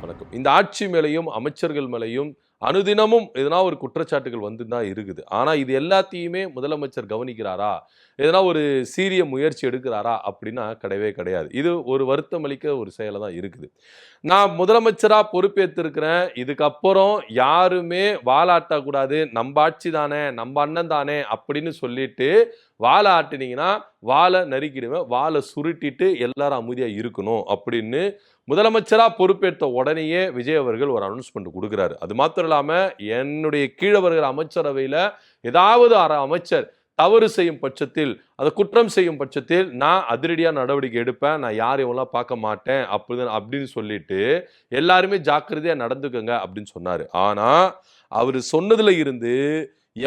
வணக்கம். இந்த ஆட்சி மேலையும் அமைச்சர்கள் மேலையும் அனுதினமும் எதனா ஒரு குற்றச்சாட்டுகள் வந்து தான் இருக்குது. ஆனா இது எல்லாத்தையுமே முதலமைச்சர் கவனிக்கிறாரா, எதனா ஒரு சீரிய முயற்சி எடுக்கிறாரா அப்படின்னா கிடையவே கிடையாது. இது ஒரு வருத்தம் அளிக்க ஒரு செயலா தான் இருக்குது. நான் முதலமைச்சரா பொறுப்பேற்றிருக்கிறேன், இதுக்கப்புறம் யாருமே வாலாட்டக்கூடாது, நம்ம ஆட்சி தானே, நம்ம அண்ணன் தானே அப்படின்னு சொல்லிட்டு வாழை ஆட்டினீங்கன்னா வாழை நறுக்கிடுவேன், வாழை சுருட்டிட்டு எல்லாரும் அமைதியா இருக்கணும் அப்படின்னு முதலமைச்சரா பொறுப்பேற்ற உடனேயே விஜய் அவர்கள் ஒரு அனௌன்ஸ்மெண்ட் கொடுக்கிறாரு. அது மாத்திரம் இல்லாம என்னுடைய கீழே வருகிற அமைச்சரவையில ஏதாவது அமைச்சர் தவறு செய்யும் பட்சத்தில், அதை குற்றம் செய்யும் பட்சத்தில் நான் அதிரடியா நடவடிக்கை எடுப்பேன், நான் யாரையும் பார்க்க மாட்டேன் அப்படின்னு சொல்லிட்டு எல்லாருமே ஜாக்கிரதையா நடந்துக்கங்க அப்படின்னு சொன்னாரு. ஆனா அவரு சொன்னதுல இருந்து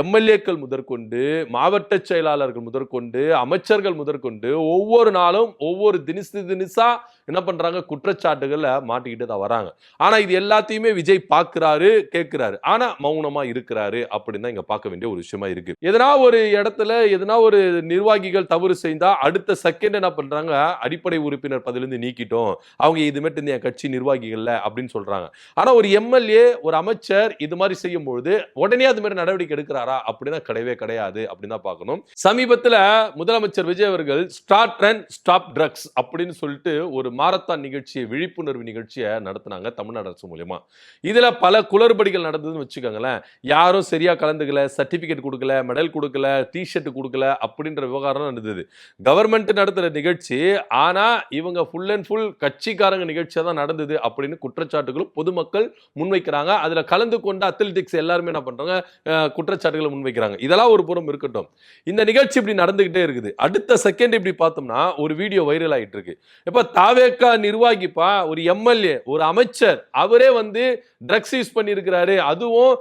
எம்எல்ஏக்கள் முதற்கொண்டு, மாவட்ட செயலாளர்கள் முதற்கொண்டு, அமைச்சர்கள் முதற்கொண்டு ஒவ்வொரு நாளும் ஒவ்வொரு தினிசா என்ன பண்றாங்க, குற்றச்சாட்டுகளை மாட்டிக்கிட்டு தான் வராங்க. ஆனா இது எல்லாத்தையுமே விஜய் பார்க்கிறாரு, கேட்கிறாரு, ஆனா மௌனமா இருக்கிறாரு அப்படின்னு தான் இங்க பார்க்க வேண்டிய ஒரு விஷயமா இருக்கு. எதனா ஒரு இடத்துல எதனா ஒரு நிர்வாகிகள் தவறு செய்தா அடுத்த செகண்ட் என்ன பண்றாங்க, அடிப்படை உறுப்பினர் பதவியிலிருந்து நீக்கிட்டோம், அவங்க இதுமேட்டு என் கட்சி நிர்வாகிகள்ல அப்படின்னு சொல்றாங்க. ஆனா ஒரு எம்எல்ஏ ஒரு அமைச்சர் இது மாதிரி செய்யும் பொழுது உடனே அது மாதிரி நடவடிக்கை எடுக்கிறாரா அப்படின்னா கிடையவே கிடையாது அப்படின்னு தான் பார்க்கணும். சமீபத்துல முதலமைச்சர் விஜய் அவர்கள் ஸ்டார்ட் அண்ட் ஸ்டாப் ட்ரக்ஸ் அப்படின்னு சொல்லிட்டு ஒரு மாரத்தான் நிகழ்ச்சியை, விழிப்புணர்வு நிகழ்ச்சியை நடத்தினாங்க தமிழ்நாடு அரசு மூலமா. இதுல பல குளறுபடிகள் நடந்ததுன்னு வச்சுக்கோங்களேன். யாரும் சரியா கலந்துக்கல, சர்டிபிகேட் கொடுக்கல, மெடல் கொடுக்கல, டிஷர்ட் கொடுக்கல அப்படின்ற விவகாரம் நடந்தது. கவர்மெண்ட் நடத்துற நிகழ்ச்சி, ஆனா இவங்க ஃபுல் அண்ட் ஃபுல் கட்சிக்காரங்க நிகழ்ச்சியா தான் நடந்தது அப்படின்னு குற்றச்சாட்டுகளும் பொதுமக்கள் முன்வைக்கிறாங்க. அதுல கலந்து கொண்ட அத்லெட்டிக்ஸ் எல்லாருமே என்ன பண்றாங்க, குற்றச்சாட்டுகளை முன்வைக்கிறாங்க. இதெல்லாம் ஒரு புறம் இருக்கட்டும், இந்த நிகழ்ச்சி இப்படி நடந்துகிட்டே இருக்குது. அடுத்த செகண்ட் இப்படி பார்த்தோம்னா ஒரு வீடியோ வைரல் ஆயிட்டு இருக்கு. இப்ப தாவேகா நிர்வாகிப்பா, ஒரு எம்எல்ஏ, ஒரு அமைச்சர், அவரே வந்து ட்ரக்ஸ் யூஸ் பண்ணியிருக்கிறாரு. அதுவும்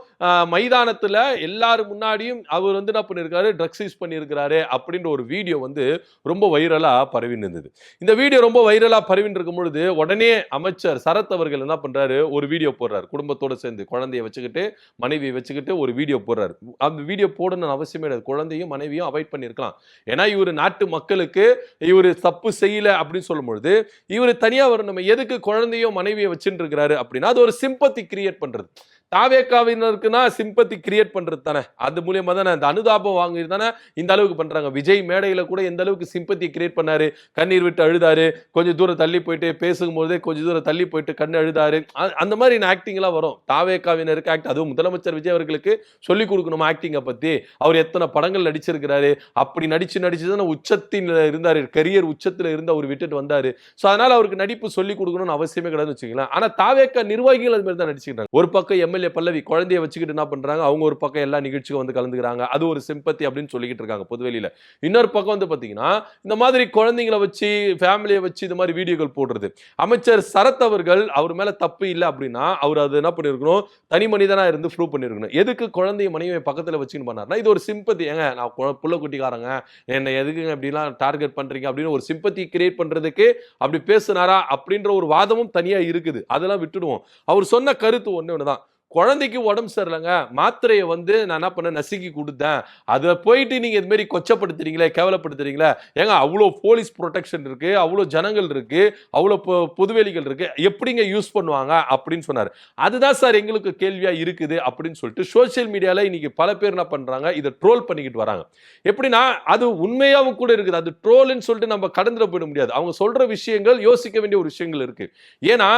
மைதானத்துல எல்லாரும் முன்னாடியும் அவர் வந்து என்ன பண்ணியிருக்காரு, ட்ரக்ஸ் யூஸ் பண்ணியிருக்கிறாரு அப்படின்ற ஒரு வீடியோ வந்து ரொம்ப வைரலா பரவின்னு இருந்தது. இந்த வீடியோ ரொம்ப வைரலா பரவின்னு இருக்கும் பொழுது உடனே அமைச்சர் சரத் அவர்கள் என்ன பண்றாரு, ஒரு வீடியோ போடுறாரு. குடும்பத்தோட சேர்ந்து குழந்தைய வச்சுக்கிட்டு, மனைவியை வச்சுக்கிட்டு ஒரு வீடியோ போடுறாரு. அந்த வீடியோ போடணும்னு அவசியமே கிடையாது. குழந்தையும் மனைவியும் அவாய்ட் பண்ணியிருக்கலாம். ஏன்னா இவர் நாட்டு மக்களுக்கு இவர் தப்பு செய்யல அப்படின்னு சொல்லும் பொழுது இவர் தனியா நம்ம எதுக்கு குழந்தையும் மனைவியை வச்சுட்டு இருக்கிறாரு அப்படின்னா அது ஒரு சிம்பத்தி கிரியேட் பண்றது. தாவேக்காவினருக்குன்னா சிம்பத்தி கிரியேட் பண்றது தானே, அது மூலியமா தானே அந்த அனுதாபம் வாங்கி தானே இந்த அளவுக்கு பண்றாங்க. விஜய் மேடையில கூட எந்த அளவுக்கு சிம்பத்தி கிரியேட் பண்ணாரு, கண்ணீர் விட்டு அழுதாரு, கொஞ்சம் தூரம் தள்ளி போயிட்டு பேசும்போதே கொஞ்சம் தூரம் தள்ளி போயிட்டு கண்ணு அழுதாரு. அந்த மாதிரி ஆக்டிங் எல்லாம் வரும். தாவேக்காவினருக்கு ஆக்ட், அதுவும் முதலமைச்சர் விஜய் அவர்களுக்கு சொல்லிக் கொடுக்கணும் ஆக்டிங்கை பத்தி. அவர் எத்தனை படங்கள் நடிச்சிருக்கிறாரு, அப்படி நடிச்சுதானே உச்சத்தில் இருந்தாரு, கரியர் உச்சத்தில் இருந்து அவர் விட்டுட்டு வந்தாரு. சோ அதனால அவருக்கு நடிப்பு சொல்லிக் கொடுக்கணும்னு அவசியமே கிடையாதுன்னு வச்சுக்கலாம். ஆனா தாவேக்கா நிர்வாகிகள் அது மாதிரி தான் நடிச்சுக்கிறாங்க. ஒரு பக்கம் எம்எல்ஏ பல்லவி குழந்தைய வச்சுக்கிட்டு என்ன பண்றாங்க, அவங்க ஒரு பக்கம் எல்லா நிகழ்ச்சிக்கும் வந்து கலந்துக்கிறாங்க, அது ஒரு சிம்பத்தி அப்படின்னு சொல்லிக்கிட்டு இருக்காங்க பொதுவெளியில. இன்னொரு பக்கம் வந்து பாத்தீங்கன்னா இந்த மாதிரி குழந்தைங்களை வச்சு, ஃபேமிலியை வச்சு இந்த மாதிரி வீடியோக்கள் போடுறது. அமைச்சர் சரத் அவர்கள் அவர் மேல தப்பு இல்லை அப்படின்னா அவர் அது என்ன பண்ணிருக்கணும், தனி மனிதனா இருந்து ப்ரூவ் பண்ணிருக்கணும். எதுக்கு குழந்தைய மனைவியை பக்கத்துல வச்சுன்னு பண்ணாருன்னா இது ஒரு சிம்பத்தி. ஏங்க நான் புள்ள குட்டிக்காரங்க, என்ன எதுக்கு அப்படிலாம் டார்கெட் பண்றீங்க அப்படின்னு ஒரு சிம்பத்தி கிரியேட் பண்றதுக்கு அப்படி பேசுனாரா அப்படின்ற ஒரு வாதமும் தனியா இருக்குது. அதெல்லாம் விட்டுடுவோம். அவர் சொன்ன கருத்து ஒண்ணுதான், குழந்தைக்கு உடம்பு சரியில்லைங்க, மாத்திரையை வந்து நான் என்ன பண்ண நசுக்கி கொடுத்தேன், அதை போயிட்டு நீங்க இது மாதிரி கொச்சப்படுத்துறீங்களே, கேவலப்படுத்துறீங்களே. ஏங்க அவ்வளோ போலீஸ் ப்ரொடெக்ஷன் இருக்கு, அவ்வளோ ஜனங்கள் இருக்கு, அவ்வளோ பொதுவெளிகள் இருக்கு, எப்படிங்க யூஸ் பண்ணுவாங்க அப்படின்னு சொன்னார். அதுதான் சார் எங்களுக்கு கேள்வியா இருக்குது அப்படின்னு சொல்லிட்டு சோசியல் மீடியால இன்னைக்கு பல பேர் என்ன பண்றாங்க, இதை ட்ரோல் பண்ணிக்கிட்டு வராங்க. எப்படின்னா அது உண்மையாவும் கூட இருக்குது, அது ட்ரோல்னு சொல்லிட்டு நம்ம கடந்துட போயிட முடியாது. அவங்க சொல்ற விஷயங்கள் யோசிக்க வேண்டிய ஒரு விஷயங்கள் இருக்கு. ஏன்னா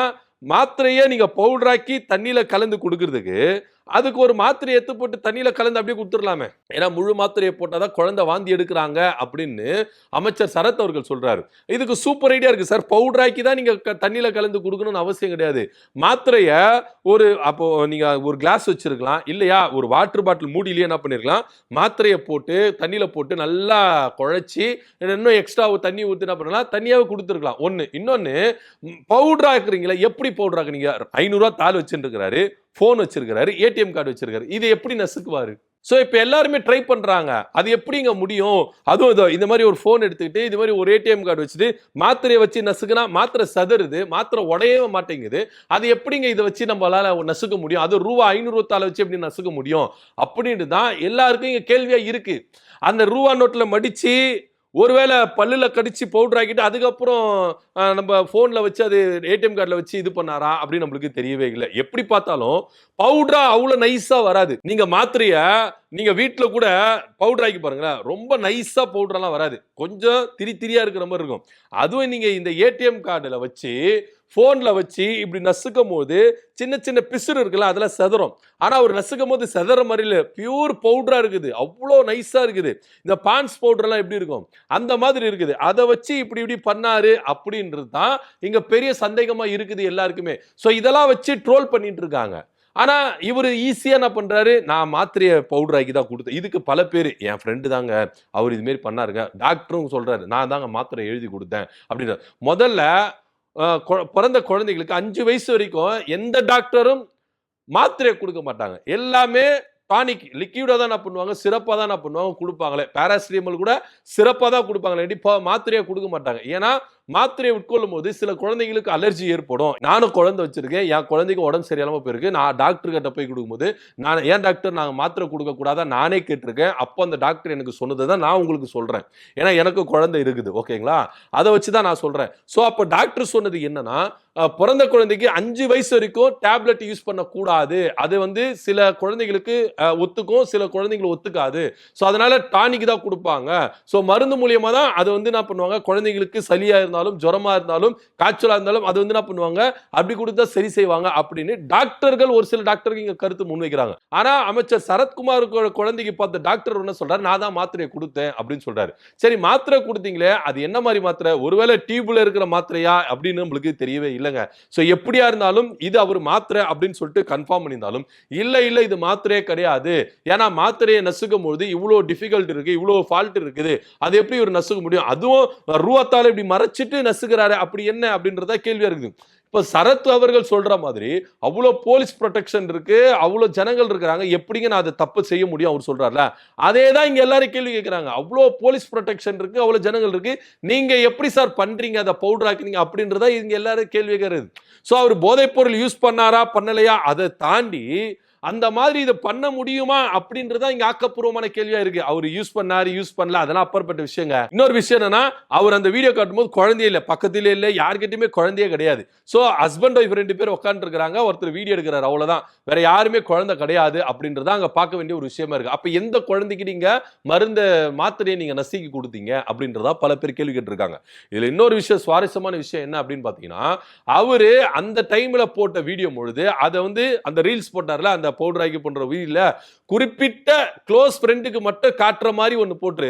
மாத்திரையை நீங்க பவுடராக்கி தண்ணியில கலந்து கொடுக்கறதுக்கு அதுக்கு ஒரு மாத்திரை எடுத்து போட்டு தண்ணியில கலந்து அப்படியே கொடுத்துடலாமே. ஏன்னா முழு மாத்திரையை போட்டாதான் குழந்தை வாந்தி எடுக்கிறாங்க அப்படின்னு அமைச்சர் சரத் அவர்கள் சொல்றாரு. இதுக்கு சூப்பர் ஐடியா இருக்கு சார். பவுடராக்கி தான் நீங்க தண்ணியில கலந்து கொடுக்கணும்னு அவசியம் கிடையாது. மாத்திரைய ஒரு அப்போ நீங்க ஒரு கிளாஸ் வச்சிருக்கலாம், இல்லையா ஒரு வாட்டர் பாட்டில் மூடியிலேயே என்ன பண்ணிருக்கலாம், மாத்திரையை போட்டு தண்ணியில போட்டு நல்லா குழைச்சி இன்னும் எக்ஸ்ட்ரா தண்ணி ஊற்றி என்ன பண்ணலாம், தண்ணியாவே கொடுத்துருக்கலாம். ஒண்ணு. இன்னொன்னு, பவுடர் ஆக்குறீங்களா, எப்படி பவுடர் ஆக்குறீங்க? 500 ரூபாய் தாள் வச்சுட்டு இருக்கிறாரு, போன் வச்சிருக்காரு, ஏடிஎம் கார்டு வச்சிருக்காரு, இது எப்படி நசுக்குவாரு? ஸோ இப்போ எல்லாருமே ட்ரை பண்றாங்க. அது எப்படிங்க முடியும்? அதுவும் இதோ இந்த மாதிரி ஒரு ஃபோன் எடுத்துக்கிட்டு, இது மாதிரி ஒரு ஏடிஎம் கார்டு வச்சுட்டு, மாத்திரையை வச்சு நசுக்குனா மாத்திரை சதறுது, மாத்திரை உடையவே மாட்டேங்குது. அது எப்படிங்க இதை வச்சு நம்மளால நசுக்க முடியும்? அது ரூபா 500 வச்சு எப்படி நசுக்க முடியும்? அப்படின்னு தான் எல்லாருக்கும் இங்க கேள்வியா இருக்கு. அந்த ரூபா நோட்ல மடிச்சு ஒருவேளை பல்லுல கடிச்சு பவுடர் ஆக்கிட்டு அதுக்கப்புறம் நம்ம போன்ல வச்சு அது ஏடிஎம் கார்டுல வச்சு இது பண்ணாரா அப்படின்னு நம்மளுக்கு தெரியவே இல்லை. எப்படி பார்த்தாலும் பவுடரா அவ்வளவு நைஸா வராது. நீங்க மாத்திரைய நீங்க வீட்டுல கூட பவுடர் ஆக்கி பாருங்களேன், ரொம்ப நைஸா பவுடர் எல்லாம் வராது, கொஞ்சம் திரியா இருக்கிற மாதிரி இருக்கும். அதுவும் நீங்க இந்த ஏடிஎம் கார்டுல வச்சு போன்ல வச்சு இப்படி நசுக்கும் போது சின்ன சின்ன பிசுறு இருக்குல்ல, அதெல்லாம் செதறும். ஆனா அவர் நசுக்கும் போது செதற மாதிரி இல்லை, பியூர் பவுடரா இருக்குது, அவ்வளோ நைஸா இருக்குது. இந்த பான்ஸ் பவுடர் எல்லாம் எப்படி இருக்கும் அந்த மாதிரி இருக்குது. அதை வச்சு இப்படி இப்படி பண்ணாரு அப்படின்றது தான் இங்க பெரிய சந்தேகமா இருக்குது எல்லாருக்குமே. ஸோ இதெல்லாம் வச்சு ட்ரோல் பண்ணிட்டு இருக்காங்க. ஆனா இவர் ஈஸியா என்ன பண்றாரு, நான் மாத்திரையை பவுடர் ஆக்கி தான் கொடுத்தேன். இதுக்கு பல பேர், என் ஃப்ரெண்டு தாங்க அவர் இது மாதிரி பண்ணாருங்க, டாக்டரும் சொல்றாரு நான் தாங்க மாத்திரை எழுதி கொடுத்தேன் அப்படின்ற. முதல்ல பிறந்த குழந்தைகளுக்கு 5 வயசு வரைக்கும் எந்த டாக்டரும் மாத்திரை கொடுக்க மாட்டாங்க. எல்லாமே டானிக் லிக்விடா தான் என்ன பண்ணுவாங்க, சிறப்பா தான் என்ன பண்ணுவாங்க கொடுப்பாங்களே. பாராசிட்டமால் கூட சிறப்பா தான் கொடுப்பாங்களே, மாத்திரையா கொடுக்க மாட்டாங்க. ஏன்னா மாத்திரையை உட்கொள்ளும் போது சில குழந்தைங்களுக்கு அலர்ஜி ஏற்படும். நானும் குழந்தை வச்சிருக்கேன், என் குழந்தைக்கு உடம்பு சரியில்லாம போயிருக்கு. நான் டாக்டர் கிட்ட போய் கொடுக்கும்போது நான் ஏன் டாக்டர் நாங்க மாத்திரை கொடுக்க கூடாதா நானே கேட்டிருக்கேன். அப்போ அந்த டாக்டர் எனக்கு சொன்னதை தான் நான் உங்களுக்கு சொல்றேன். ஏன்னா எனக்கு குழந்தை இருக்குது, ஓகேங்களா? அதை வச்சுதான் நான் சொல்றேன். ஸோ அப்போ டாக்டர் சொன்னது என்னன்னா, பிறந்த குழந்தைக்கு 5 வயசு வரைக்கும் டேப்லெட் யூஸ் பண்ணக்கூடாது. அது வந்து சில குழந்தைகளுக்கு ஒத்துக்கும், சில குழந்தைங்களுக்கு ஒத்துக்காது. ஸோ அதனால டானிக் தான் கொடுப்பாங்க. ஸோ மருந்து மூலியமா தான் அதை வந்து என்ன பண்ணுவாங்க, குழந்தைங்களுக்கு சளியா இருந்தாலும் ஜுரமா இருந்தாலும் காய்ச்சலா இருந்தாலும் அது வந்து என்ன பண்ணுவாங்க, அப்படி கொடுத்தா சரி செய்வாங்க அப்படின்னு டாக்டர்கள், ஒரு சில டாக்டர்கள் இங்க கருத்து முன்வைக்கிறாங்க. ஆனா அமைச்சர் சரத்குமார் குழந்தைக்கு பார்த்த டாக்டர் என்ன சொல்றாரு, நான் தான் மாத்திரையை கொடுத்தேன் அப்படின்னு சொல்றாரு. சரி, மாத்திரை கொடுத்தீங்களே, அது என்ன மாதிரி மாத்திரை? ஒருவேளை டியூப்ல இருக்கிற மாத்திரையா அப்படின்னு நம்மளுக்கு தெரியவே இல்லைங்க. சோ எப்படியா இருந்தாலும் இது அவர் மாத்திரை அப்படின்னு சொல்லிட்டு கன்ஃபார்ம் பண்ணியிருந்தாலும் இல்ல இது மாத்திரையே கிடையாது. ஏன்னா மாத்திரையை நசுக்கும் போது இவ்வளவு டிஃபிகல்ட் இருக்கு, இவ்வளவு ஃபால்ட் இருக்குது, அது எப்படி ஒரு நசுக்க முடியும்? அதுவும் ரூவத்தால இப்படி மறைச்சிட்டு நசுக்கிறாரு, அப்படி என்ன அப்படின்றத கேள்வியா இருக்குது. இப்ப சரத் அவர்கள் சொல்ற மாதிரி அவ்வளவு போலீஸ் ப்ரொடெக்ஷன் இருக்கு, அவ்வளவு ஜனங்கள் இருக்கிறாங்க, எப்படிங்க நான் அதை தப்பு செய்ய முடியும் அவர் சொல்றாருல. அதே தான் இங்க எல்லாரும் கேள்வி கேட்கிறாங்க. அவ்வளவு போலீஸ் ப்ரொடெக்ஷன் இருக்கு, அவ்வளவு ஜனங்கள் இருக்கு, நீங்க எப்படி சார் பண்றீங்க, அதை பவுடர் ஆக்குறீங்க அப்படின்றத இங்க எல்லாரும் கேள்வி கேட்கறது. சோ அவர் போதைப் பொருள் யூஸ் பண்ணாரா பண்ணலையா அதை தாண்டி அந்த மாதிரி இதை பண்ண முடியுமா அப்படின்றதா இங்க ஆக்கப்பூர்வமான கேள்வியா இருக்கு. அவர் யூஸ் பண்ணாரு யூஸ் பண்ணல அதெல்லாம் அப்பாற்பட்ட விஷயங்க. இன்னொரு விஷயம் என்னன்னா, அவர் அந்த வீடியோ காட்டும்போது குழந்தையே இல்ல, பக்கத்திலே இல்ல, யார்கிட்டயுமே குழந்தையே கிடையாது. சோ ஹஸ்பண்ட் ஒய்ஃப் 2 பேர் உட்கார்ந்து இருக்காங்க, ஒருத்தர் வீடியோ எடுக்கிறாரு, அவ்வளவுதான். வேற யாருமே குழந்தை கிடையாது அப்படின்றத அங்க பார்க்க வேண்டிய ஒரு விஷயமா இருக்கு. அப்ப எந்த குழந்தைக்கு நீங்க மருந்த மாத்திரையை நீங்க நசுக்கி கொடுத்தீங்க அப்படின்றதா பல பேர் கேள்வி கேட்டிருக்காங்க. இதுல இன்னொரு விஷயம், சுவாரஸ்யமான விஷயம் என்ன அப்படின்னு பாத்தீங்கன்னா, அவரு அந்த டைம்ல போட்ட வீடியோ பொழுது அதை வந்து அந்த ரீல்ஸ் போட்டார்ல, அந்த பவுடர் ஆக்கி பண்ற வீடியோல குறிப்பிட்ட க்ளோஸ் ஃப்ரெண்டுக்கு மட்டும் காட்டுற மாதிரி ஒன்னு போட்டு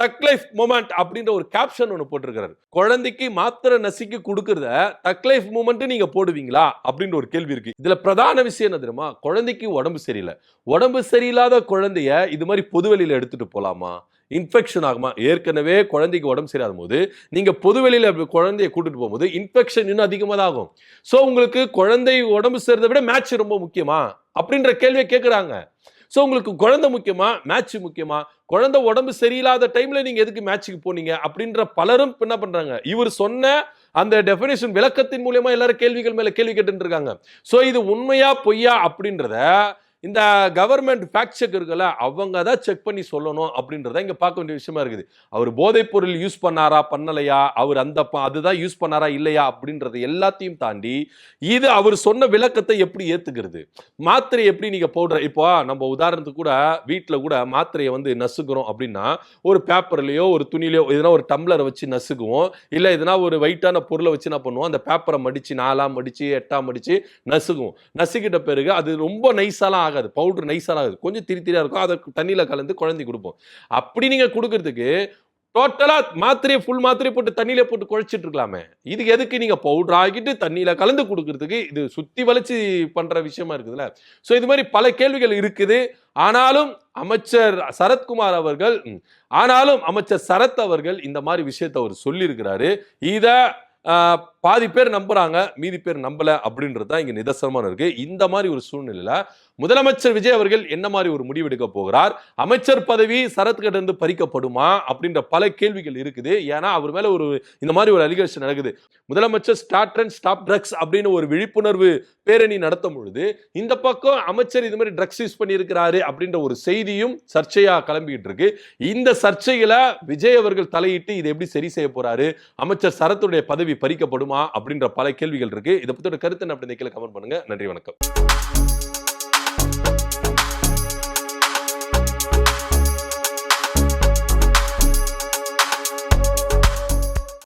டக் லைஃப் மூமெண்ட் அப்படின்ற ஒரு கேப்ஷன் ஒன்னு போட்டிருக்காரு. குழந்தைக்கு மாத்திரை நசுக்கி கொடுக்கறத டக் லைஃப் மூமெண்ட் நீங்க போடுவீங்களா அப்படின்ற ஒரு கேள்வி இருக்கு. இதுல பிரதான விஷயம் என்ன தெரியுமா, குழந்தைக்கு உடம்பு சரியில்லை, உடம்பு சரியில்லாத குழந்தைய இது மாதிரி பொதுவெளியில எடுத்துட்டு போலாமா? இன்ஃபெக்ஷன் ஆகுமா? ஏற்கனவே குழந்தைக்கு உடம்பு சரியாத போது நீங்க பொதுவெளியில குழந்தைய கூட்டிட்டு போகும்போது இன்ஃபெக்ஷன் இன்னும் அதிகமா தான் ஆகும். சோ உங்களுக்கு குழந்தை உடம்பு சரிறதை விட மேட்ச் ரொம்ப முக்கியமா அப்படின்ற கேள்வியை கேட்கிறாங்க. சோ உங்களுக்கு குழந்தை முக்கியமா, மேட்ச் முக்கியமா? குழந்தை உடம்பு சரியில்லாத டைம்ல நீங்க எதுக்கு மேட்சுக்கு போனீங்க அப்படின்ற பலரும் என்ன பண்றாங்க, இவர் சொன்ன அந்த டெஃபினேஷன் விளக்கத்தின் மூலமா எல்லாரும் கேள்விகள் மேல கேள்வி கேட்டு இருக்காங்க. சோ இது உண்மையா பொய்யா அப்படின்றத இந்த கவர்மெண்ட் ஃபேக்ட் செக் இருக்குல்ல, அவங்க தான் செக் பண்ணி சொல்லணும் அப்படின்றத இங்க பார்க்க வேண்டிய விஷயமா இருக்குது. அவர் போதைப் பொருள் யூஸ் பண்ணாரா பண்ணலையா, அவர் அதுதான் யூஸ் பண்ணாரா இல்லையா அப்படின்றத எல்லாத்தையும் தாண்டி இது அவர் சொன்ன விளக்கத்தை எப்படி ஏத்துக்கிறது? மாத்திரை எப்படி நீங்க பவுடர், இப்போ நம்ம உதாரணத்துக்கு கூட வீட்டில் கூட மாத்திரையை வந்து நசுக்கிறோம் அப்படின்னா ஒரு பேப்பர்லயோ ஒரு துணிலையோ எதனா ஒரு டம்ளரை வச்சு நசுக்குவோம், இல்லை எதனா ஒரு வெயிட்டான பொருளை வச்சு என்ன பண்ணுவோம், அந்த பேப்பரை மடிச்சு 4ஆ மடிச்சு 8ஆ மடிச்சு நசுக்குவோம். நசுக்கிட்ட பிறகு அது ரொம்ப நைஸாலாம் ஆகாது, பவுடர் நைஸாலாம் ஆகாது, கொஞ்சம் திரியா இருக்கும், அதை தண்ணியில கலந்து குழந்தைக்கு கொடுப்போம். அப்படி நீங்க கொடுக்கறதுக்கு டோட்டலா மாத்திரையை ஃபுல் மாத்திரையை போட்டு தண்ணியில போட்டு குழைச்சிட்டு இருக்கலாமே, இதுக்கு எதுக்கு நீங்க பவுடர் ஆகிட்டு தண்ணியில கலந்து கொடுக்கறதுக்கு? இது சுத்தி வளைச்சு பண்ற விஷயமா இருக்குதுல்ல. சோ இது மாதிரி பல கேள்விகள் இருக்குது. ஆனாலும் அமைச்சர் சரத் அவர்கள் இந்த மாதிரி விஷயத்தை அவர் சொல்லி இருக்கிறாரு. இத பாதி பேர் நம்புறாங்க, மீதி பேர் நம்பல அப்படின்றது தான் இங்க நிதர்சனமான இருக்கு. இந்த மாதிரி ஒரு சூழ்நிலையில முதலமைச்சர் விஜய் அவர்கள் என்ன மாதிரி ஒரு முடிவு எடுக்க போகிறார்? அமைச்சர் பதவி சரத் கிட்ட இருந்து பறிக்கப்படுமா அப்படின்ற பல கேள்விகள் இருக்குது. ஏன்னா அவர் மேல இந்த மாதிரி ஒரு அலிகேஷன் நடக்குது. முதலமைச்சர் ஸ்டார்ட் அண்ட் ஸ்டாப் ட்ரக்ஸ் அப்படின்னு ஒரு விழிப்புணர்வு பேரணி நடத்தும் பொழுது இந்த பக்கம் அமைச்சர் இது மாதிரி ட்ரக்ஸ் யூஸ் பண்ணி இருக்கிறாரு அப்படின்ற ஒரு செய்தியும் சர்ச்சையா கிளம்பிட்டு இருக்கு. இந்த சர்ச்சையில விஜய் அவர்கள் தலையிட்டு இதை எப்படி சரி செய்ய போறாரு? அமைச்சர் சரத்துடைய பதவி பறிக்கப்படுமா அப்படின்ற பல கேள்விகள் இருக்கு. இதை பத்தி ஒரு கருத்து என்ன அப்படின்னு கீழே கமெண்ட் பண்ணுங்க. நன்றி, வணக்கம்.